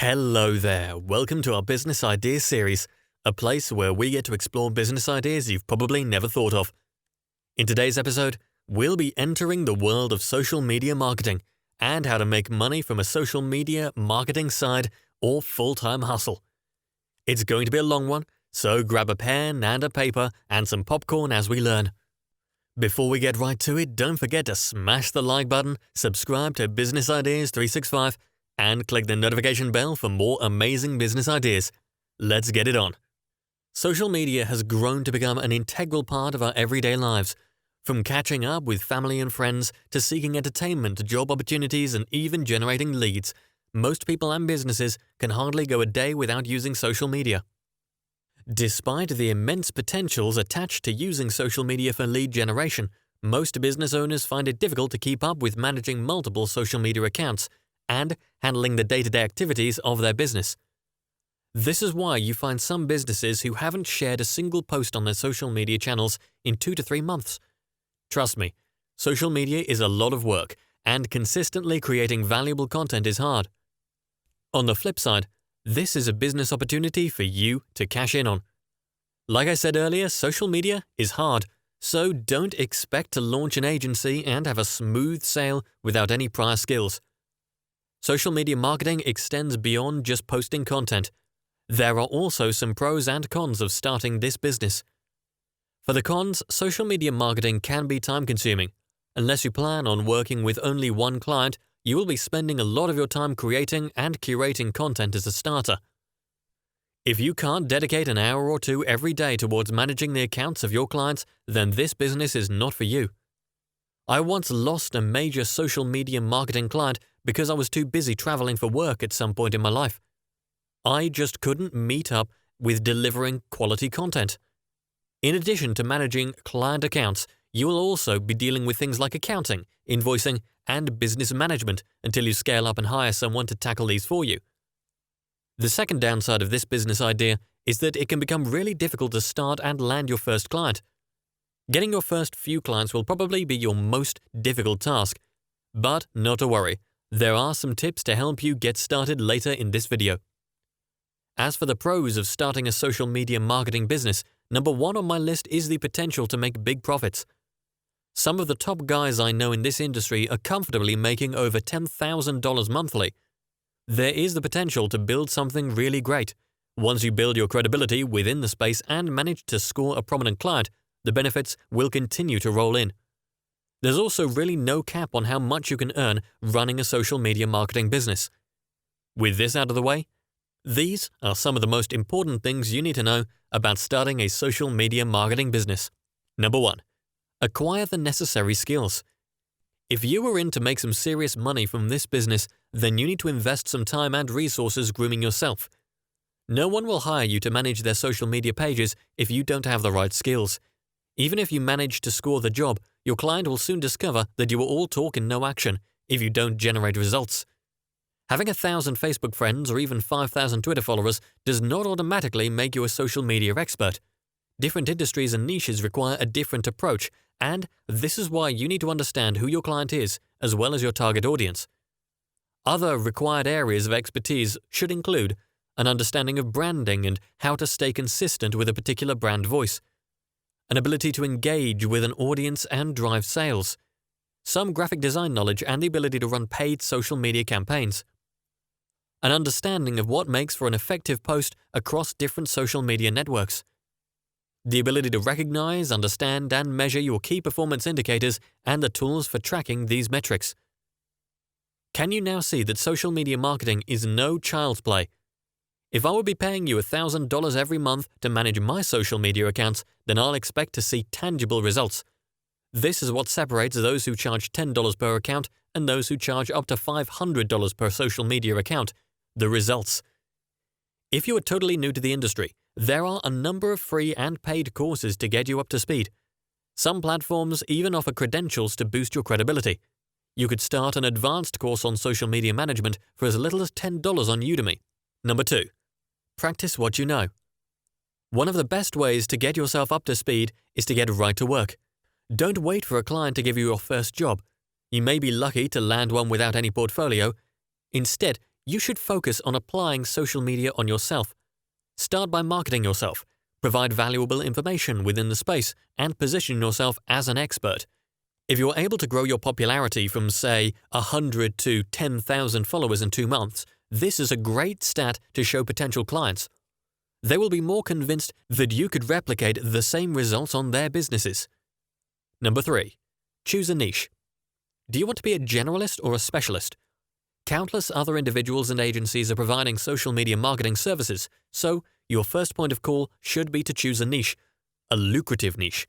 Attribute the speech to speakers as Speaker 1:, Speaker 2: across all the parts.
Speaker 1: Hello there, welcome to our Business Ideas series, a place where we get to explore business ideas you've probably never thought of. In today's episode, we'll be entering the world of social media marketing and how to make money from a social media marketing side or full-time hustle. It's going to be a long one, so grab a pen and a paper and some popcorn as we learn. Before we get right to it, don't forget to smash the like button, subscribe to Business Ideas 365, and click the notification bell for more amazing business ideas. Let's get it on. Social media has grown to become an integral part of our everyday lives. From catching up with family and friends to seeking entertainment, job opportunities, and even generating leads, most people and businesses can hardly go a day without using social media. Despite the immense potentials attached to using social media for lead generation, most business owners find it difficult to keep up with managing multiple social media accounts and handling the day-to-day activities of their business. This is why you find some businesses who haven't shared a single post on their social media channels in 2 to 3 months. Trust me, social media is a lot of work, and consistently creating valuable content is hard. On the flip side, this is a business opportunity for you to cash in on. Like I said earlier, social media is hard, so don't expect to launch an agency and have a smooth sail without any prior skills. Social media marketing extends beyond just posting content. There are also some pros and cons of starting this business. For the cons, social media marketing can be time-consuming. Unless you plan on working with only one client, you will be spending a lot of your time creating and curating content as a starter. If you can't dedicate an hour or two every day towards managing the accounts of your clients, then this business is not for you. I once lost a major social media marketing client because I was too busy traveling for work at some point in my life. I just couldn't meet up with delivering quality content. In addition to managing client accounts, you will also be dealing with things like accounting, invoicing, and business management until you scale up and hire someone to tackle these for you. The second downside of this business idea is that it can become really difficult to start and land your first client. Getting your first few clients will probably be your most difficult task. But not to worry, there are some tips to help you get started later in this video. As for the pros of starting a social media marketing business, number 1 on my list is the potential to make big profits. Some of the top guys I know in this industry are comfortably making over $10,000 monthly. There is the potential to build something really great. Once you build your credibility within the space and manage to score a prominent client, the benefits will continue to roll in. There's also really no cap on how much you can earn running a social media marketing business. With this out of the way, these are some of the most important things you need to know about starting a social media marketing business. Number 1. Acquire the necessary skills. If you are in to make some serious money from this business, then you need to invest some time and resources grooming yourself. No one will hire you to manage their social media pages if you don't have the right skills. Even if you manage to score the job, your client will soon discover that you are all talk and no action if you don't generate results. Having 1,000 Facebook friends or even 5,000 Twitter followers does not automatically make you a social media expert. Different industries and niches require a different approach, and this is why you need to understand who your client is, as well as your target audience. Other required areas of expertise should include an understanding of branding and how to stay consistent with a particular brand voice, an ability to engage with an audience and drive sales, some graphic design knowledge and the ability to run paid social media campaigns, an understanding of what makes for an effective post across different social media networks, the ability to recognize, understand, and measure your key performance indicators and the tools for tracking these metrics. Can you now see that social media marketing is no child's play? If I would be paying you $1,000 every month to manage my social media accounts, then I'll expect to see tangible results. This is what separates those who charge $10 per account and those who charge up to $500 per social media account. The results. If you are totally new to the industry, there are a number of free and paid courses to get you up to speed. Some platforms even offer credentials to boost your credibility. You could start an advanced course on social media management for as little as $10 on Udemy. Number 2. Practice what you know. One of the best ways to get yourself up to speed is to get right to work. Don't wait for a client to give you your first job. You may be lucky to land one without any portfolio. Instead, you should focus on applying social media on yourself. Start by marketing yourself, provide valuable information within the space, and position yourself as an expert. If you're able to grow your popularity from, say, 100 to 10,000 followers in 2 months, this is a great stat to show potential clients. They will be more convinced that you could replicate the same results on their businesses. Number 3. Choose a niche. Do you want to be a generalist or a specialist? Countless other individuals and agencies are providing social media marketing services, so your first point of call should be to choose a niche, a lucrative niche.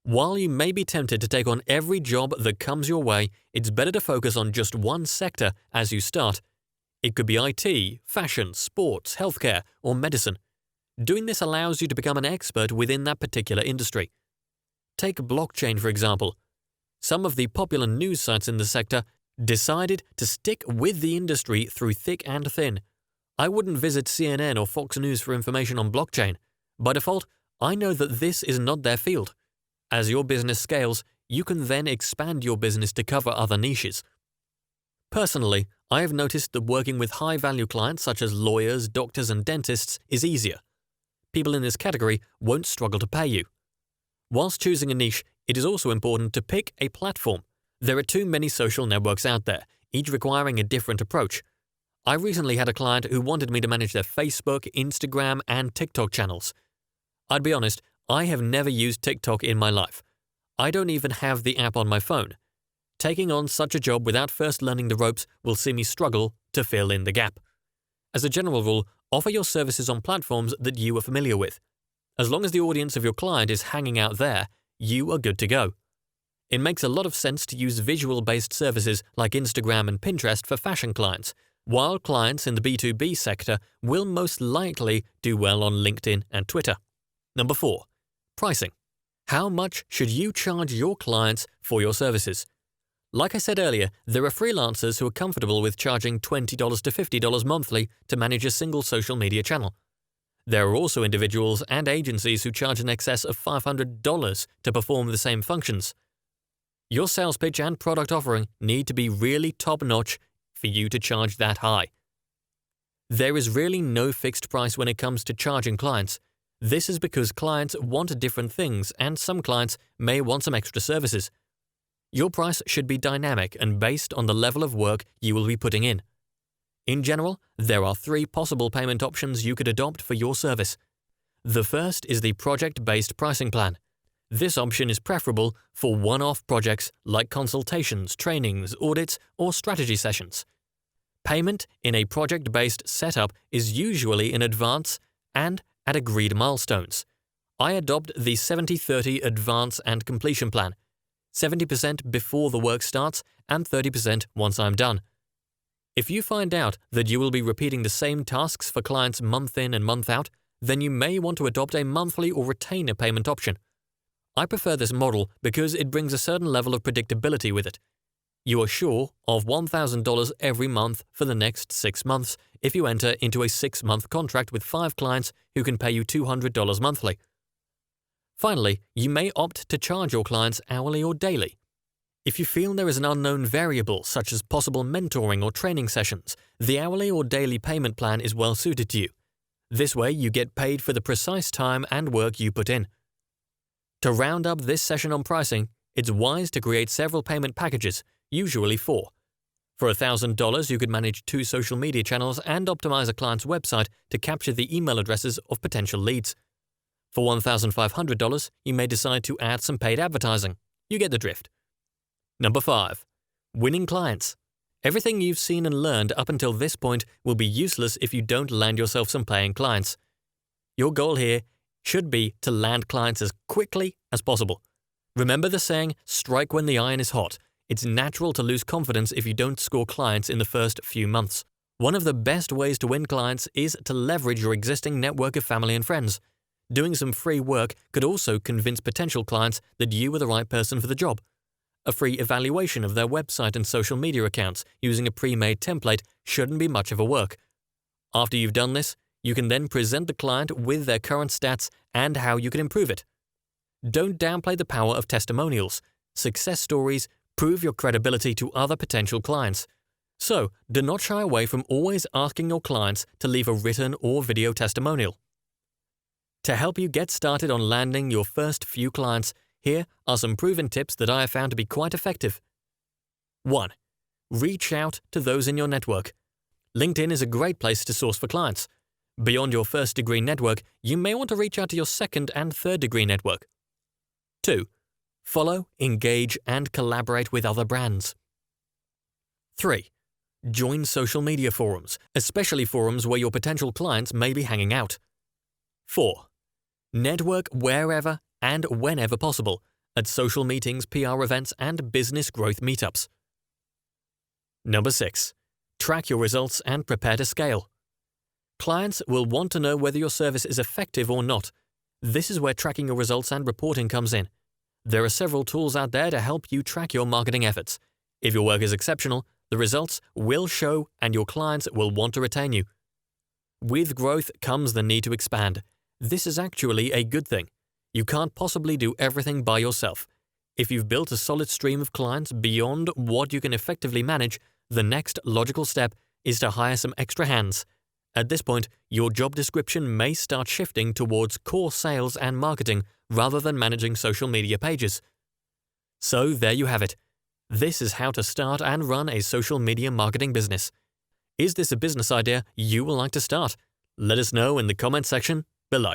Speaker 1: While you may be tempted to take on every job that comes your way, it's better to focus on just one sector as you start. It could be IT, fashion, sports, healthcare, or medicine. Doing this allows you to become an expert within that particular industry. Take blockchain, for example. Some of the popular news sites in the sector decided to stick with the industry through thick and thin. I wouldn't visit CNN or Fox News for information on blockchain. By default, I know that this is not their field. As your business scales, you can then expand your business to cover other niches. Personally, I have noticed that working with high-value clients such as lawyers, doctors, and dentists is easier. People in this category won't struggle to pay you. Whilst choosing a niche, it is also important to pick a platform. There are too many social networks out there, each requiring a different approach. I recently had a client who wanted me to manage their Facebook, Instagram, and TikTok channels. I'd be honest, I have never used TikTok in my life. I don't even have the app on my phone. Taking on such a job without first learning the ropes will see me struggle to fill in the gap. As a general rule, offer your services on platforms that you are familiar with. As long as the audience of your client is hanging out there, you are good to go. It makes a lot of sense to use visual-based services like Instagram and Pinterest for fashion clients, while clients in the B2B sector will most likely do well on LinkedIn and Twitter. Number 4. Pricing. How much should you charge your clients for your services? Like I said earlier, there are freelancers who are comfortable with charging $20 to $50 monthly to manage a single social media channel. There are also individuals and agencies who charge in excess of $500 to perform the same functions. Your sales pitch and product offering need to be really top-notch for you to charge that high. There is really no fixed price when it comes to charging clients. This is because clients want different things, and some clients may want some extra services. Your price should be dynamic and based on the level of work you will be putting in. In general, there are 3 possible payment options you could adopt for your service. The first is the project-based pricing plan. This option is preferable for one-off projects like consultations, trainings, audits, or strategy sessions. Payment in a project-based setup is usually in advance and at agreed milestones. I adopt the 70-30 advance and completion plan, 70% before the work starts and 30% once I'm done. If you find out that you will be repeating the same tasks for clients month in and month out, then you may want to adopt a monthly or retainer payment option. I prefer this model because it brings a certain level of predictability with it. You are sure of $1,000 every month for the next 6 months if you enter into a 6-month contract with 5 clients who can pay you $200 monthly. Finally, you may opt to charge your clients hourly or daily. If you feel there is an unknown variable such as possible mentoring or training sessions, the hourly or daily payment plan is well suited to you. This way you get paid for the precise time and work you put in. To round up this session on pricing, it's wise to create several payment packages, usually 4. For $1,000, you could manage 2 social media channels and optimize a client's website to capture the email addresses of potential leads. For $1,500, you may decide to add some paid advertising. You get the drift. Number 5. Winning clients. Everything you've seen and learned up until this point will be useless if you don't land yourself some paying clients. Your goal here should be to land clients as quickly as possible. Remember the saying, strike when the iron is hot. It's natural to lose confidence if you don't score clients in the first few months. One of the best ways to win clients is to leverage your existing network of family and friends. Doing some free work could also convince potential clients that you are the right person for the job. A free evaluation of their website and social media accounts using a pre-made template shouldn't be much of a work. After you've done this, you can then present the client with their current stats and how you can improve it. Don't downplay the power of testimonials. Success stories prove your credibility to other potential clients. So, do not shy away from always asking your clients to leave a written or video testimonial. To help you get started on landing your first few clients, here are some proven tips that I have found to be quite effective. 1. Reach out to those in your network. LinkedIn is a great place to source for clients. Beyond your first-degree network, you may want to reach out to your second and third-degree network. 2. Follow, engage, and collaborate with other brands. 3. Join social media forums, especially forums where your potential clients may be hanging out. 4. Network wherever and whenever possible at social meetings, PR events, and business growth meetups. 6. Track your results and prepare to scale. Clients will want to know whether your service is effective or not. This is where tracking your results and reporting comes in. There are several tools out there to help you track your marketing efforts. If your work is exceptional, the results will show and your clients will want to retain you. With growth comes the need to expand. This is actually a good thing. You can't possibly do everything by yourself. If you've built a solid stream of clients beyond what you can effectively manage, the next logical step is to hire some extra hands. At this point, your job description may start shifting towards core sales and marketing rather than managing social media pages. So there you have it. This is how to start and run a social media marketing business. Is this a business idea you would like to start? Let us know in the comment section below.